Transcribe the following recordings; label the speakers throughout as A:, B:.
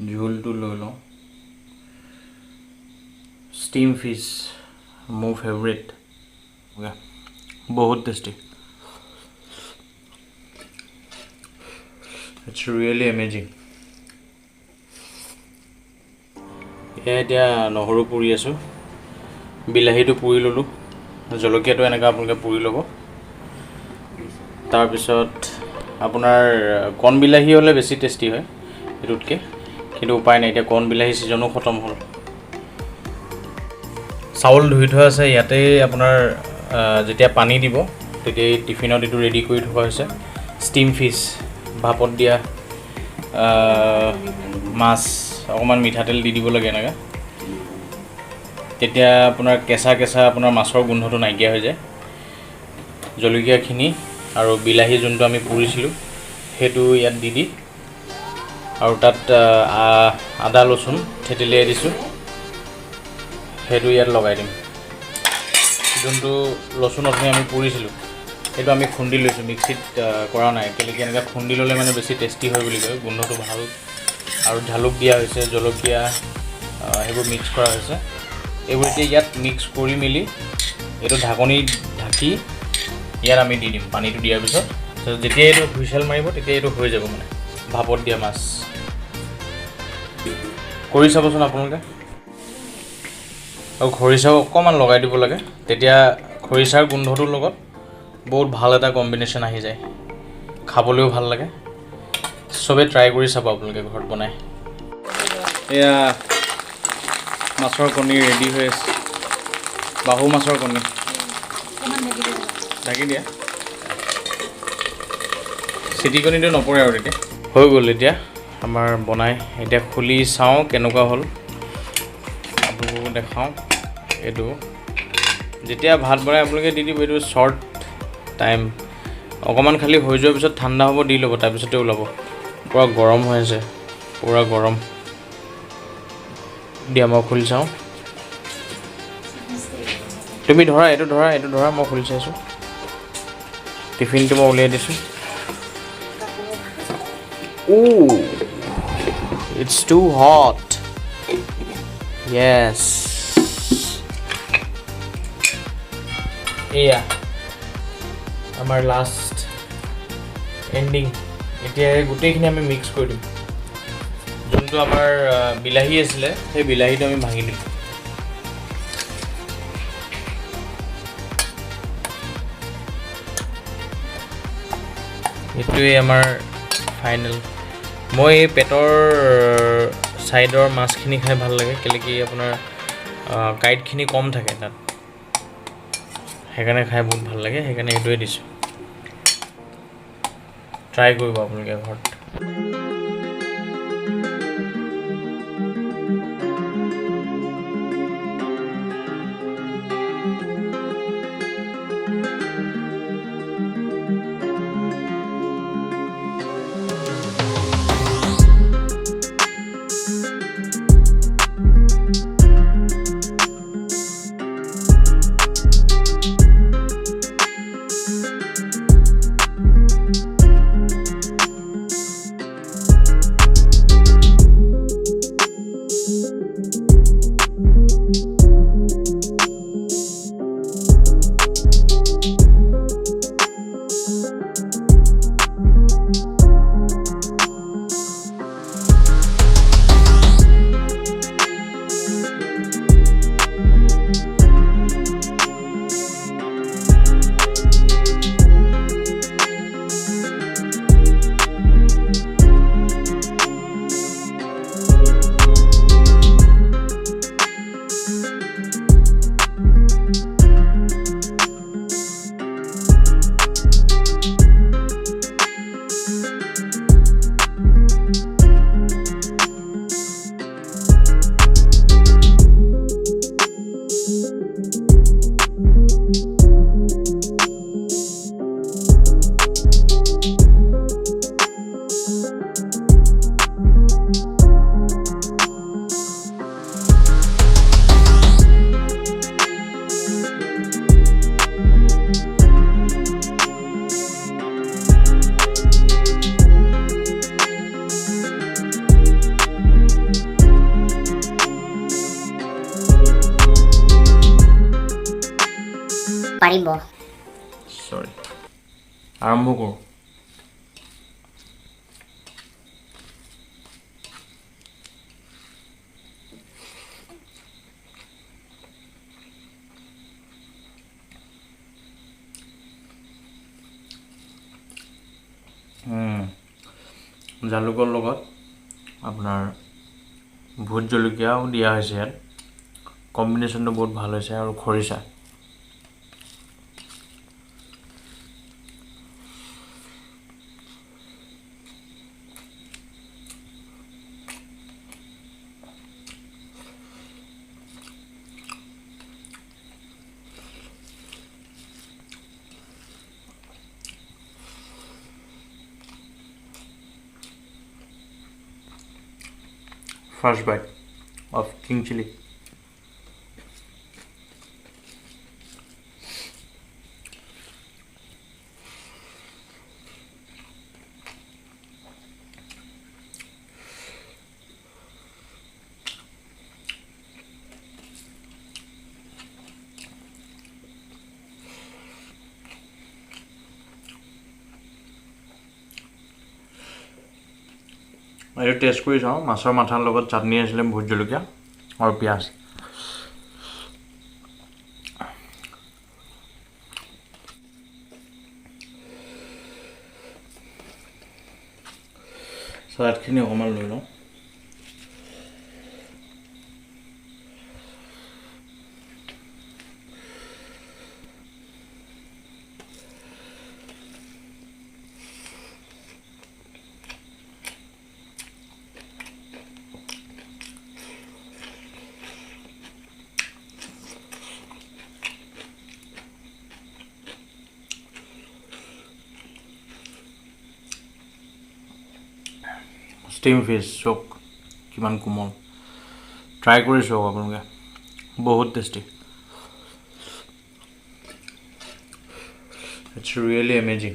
A: ঝোলটো লৈ লওঁ steam fish মোৰ ফেভৰেট বহুত টেষ্টি It's really amazing এতিয়া নহৰু পুৰি আছোঁ বিলাহীটো পুৰি ল'লোঁ জলকীয়াটো এনেকৈ আপোনালোকে পুৰি ল'ব তাৰপিছত আপোনাৰ কণ বিলাহী হ'লে বেছি টেষ্টি হয় এইটোতকৈ কিন্তু উপায় নাই এতিয়া কণ বিলাহী ছিজনো খতম হ'ল চাউল ধুই থোৱা আছে ইয়াতে আপোনাৰ যেতিয়া পানী দিব তেতিয়া টিফিনত এইটো ৰেডি কৰি থোৱা হৈছে ষ্টিম ফিছ ভাপত দিয়া মাছ অকণমান মিঠাতেল দি দিব লাগে এনেকৈ তেতিয়া আপোনাৰ কেঁচা আপোনাৰ মাছৰ গোন্ধটো নাইকিয়া হৈ যায় জলকীয়াখিনি আৰু বিলাহী যোনটো আমি পুৰিছিলোঁ সেইটো ইয়াত দি আৰু তাত আদা ৰচুন থেতেলিয়াই দিছোঁ সেইটো ইয়াত লগাই দিম যোনটো ৰচুন অথনি আমি পুৰিছিলোঁ সেইটো আমি খুন্দি লৈছোঁ মিক্সিত কৰা নাই কেলৈ কি এনেকৈ খুন্দি ল'লে মানে বেছি টেষ্টি হয় বুলি কয় গোন্ধটো ভাল আৰু জালুক দিয়া হৈছে জলকীয়া সেইবোৰ মিক্স কৰা হৈছে এইবোৰ এতিয়া ইয়াত মিক্স কৰি মেলি এইটো ঢাকনি ঢাকি ইয়াত আমি দি দিম পানীটো দিয়াৰ পিছত যেতিয়া এইটো হুইচেল মাৰিব তেতিয়া এইটো হৈ যাব মানে ভাপত দিয়া মাছ কৰি চাবচোন আপোনালোকে আৰু খৰিচাও অকণমান লগাই দিব লাগে তেতিয়া খৰিচাৰ গোন্ধটোৰ লগত বহুত ভাল এটা কম্বিনেশ্যন আহি যায় খাবলৈও ভাল লাগে চবে ট্ৰাই কৰি চাব আপোনালোকে ঘৰত বনাই এয়া মাছৰ কণী ৰেডি হৈ আছে বাহু মাছৰ কণী ঢাকি দিয়া চিটি কণীটো নপৰে আৰু তেতিয়া হৈ গ'ল এতিয়া আমাৰ বনাই এতিয়া খুলি চাওঁ কেনেকুৱা হ'ল আপোনালোকক দেখাওঁ এইটো যেতিয়া ভাত বনাই আপোনালোকে দি দিব এইটো শ্বৰ্ট টাইম অকণমান খালি হৈ যোৱাৰ পিছত ঠাণ্ডা হ'ব দি ল'ব তাৰপিছতে ওলাব পূৰা গৰম হৈ আছে পূৰা গৰম দিয়া মই খুলি চাওঁ তুমি ধৰা এইটো ধৰা মই খুলি চাইছোঁ টিফিনটো মই উলিয়াই দিছোঁ It's too hot yes এয়া আমাৰ লাষ্ট এণ্ডিং এতিয়া গোটেইখিনি আমি মিক্স কৰি দিম যোনটো আমাৰ বিলাহী আছিলে সেই বিলাহীটো আমি ভাঙি দিম এইটোৱে আমাৰ ফাইনেল মই এই পেটৰ ছাইডৰ মাছখিনি খাই ভাল লাগে কেলৈ কি আপোনাৰ কাঁইটখিনি কম থাকে তাত সেইকাৰণে খাই বহুত ভাল লাগে সেইকাৰণে এইটোৱে দিছোঁ ট্ৰাই কৰিব আপোনালোকে ঘৰত
B: পাৰিব।
A: সৰি, আৰম্ভ কৰোঁ। জালুকৰ লগত আপোনাৰ ভোট জলকীয়াও দিয়া হৈছে ইয়াত। কম্বিনেশ্যনটো বহুত ভাল হৈছে, আৰু খৰিচা। First bite of king chili. এইটো টেষ্ট কৰি চাওঁ। মাছৰ মাথাৰ লগত চাটনি আছিলে, ভোট জলকীয়া আৰু পিঁয়াজ। চালাডখিনি অকণমান লৈ লওঁ। ষ্টিম ফিছ চাওক কিমান কোমল। ট্ৰাই কৰি চাওক আপোনালোকে, বহুত tasty. It's really amazing.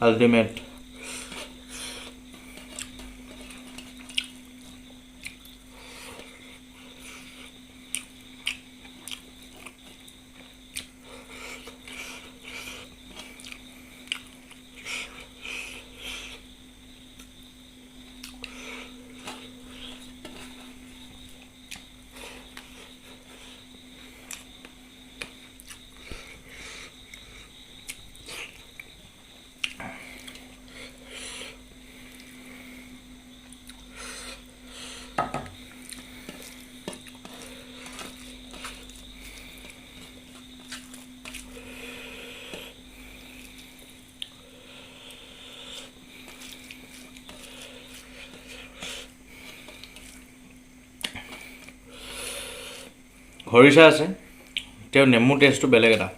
A: Ultimate. খৰিচা আছে, তেওঁ নেমু টেষ্টটো বেলেগ এটা।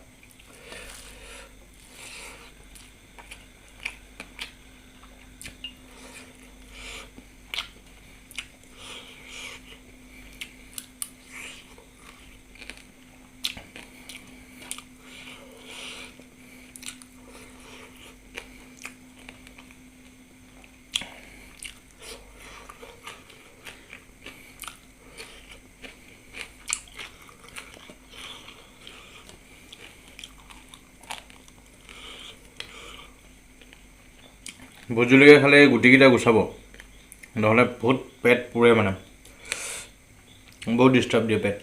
A: ভোট জলকীয়া খালে গুটিকেইটা গুচাব, নহ'লে বহুত পেট পুৰে মানে, বহুত ডিষ্টাৰ্ব দিয়ে পেট।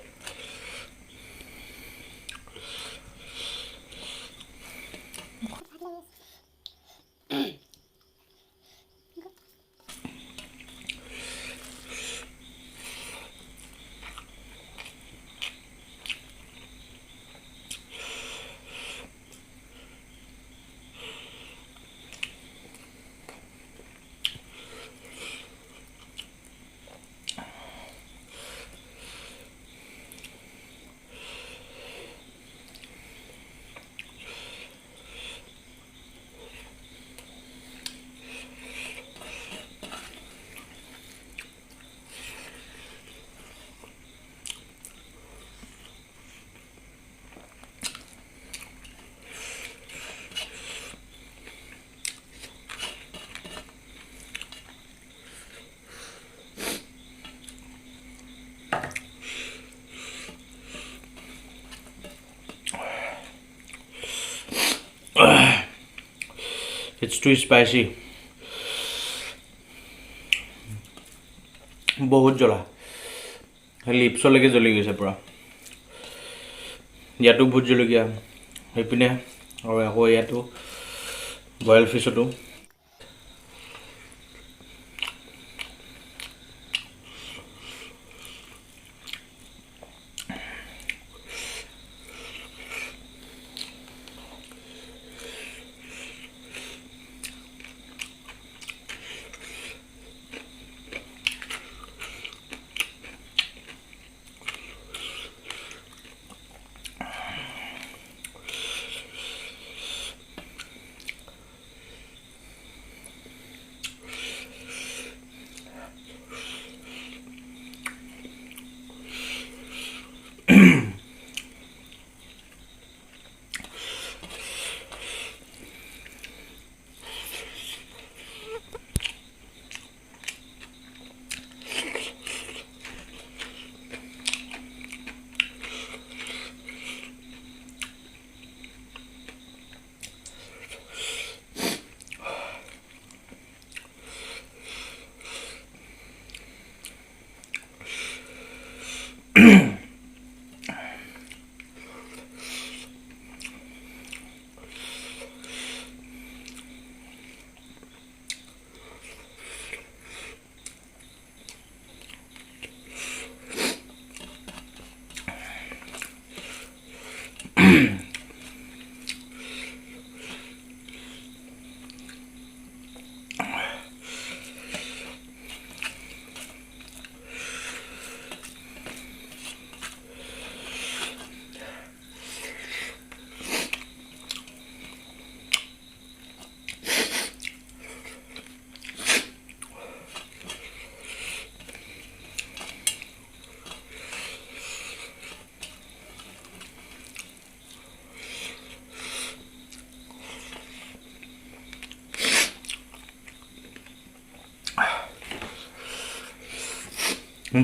A: It's too spicy. বহুত জ্বলা, লিপছলৈকে জ্বলি গৈছে পূৰা। ইয়াতো ভোট জলকীয়া, সেইপিনে আৰু আকৌ ইয়াতো বইল ফিছতো।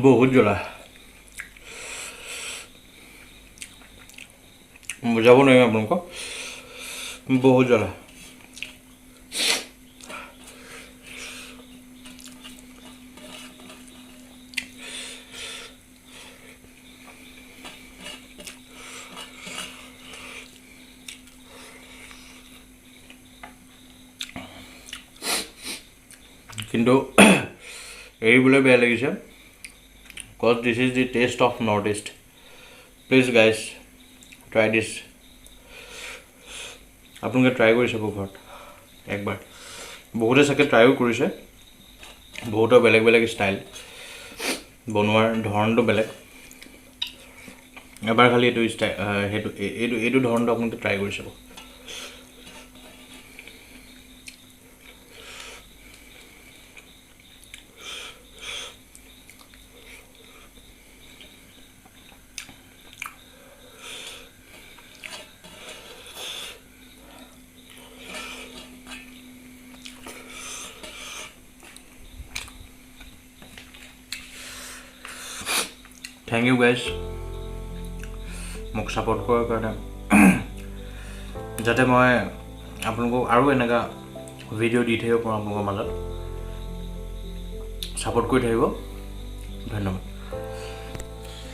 A: বহুত জ্বলা, বুজাব নোৱাৰিম আপোনালোকক, বহুত জ্বলা। কিন্তু এৰিবলৈ বেয়া লাগিছে, because this is the taste of Northeast. Please guys, try this. আপোনালোকে ট্ৰাই কৰি চাব ঘৰত একবাৰ, বহুতে চাগে ট্ৰাইও কৰিছে, বহুতৰ বেলেগ বেলেগ ষ্টাইল, বনোৱাৰ ধৰণটো বেলেগ। এবাৰ খালি এইটো এইটো ধৰণটো আপোনালোকে ট্ৰাই কৰি চাব। Thank you guys মোক ছাপোৰ্ট কৰাৰ কাৰণে, যাতে মই আপোনালোকক আৰু এনেকুৱা ভিডিঅ' দি থাকিব পাৰোঁ আপোনালোকৰ মাজত ছাপোৰ্ট কৰি থাকিব ধন্যবাদ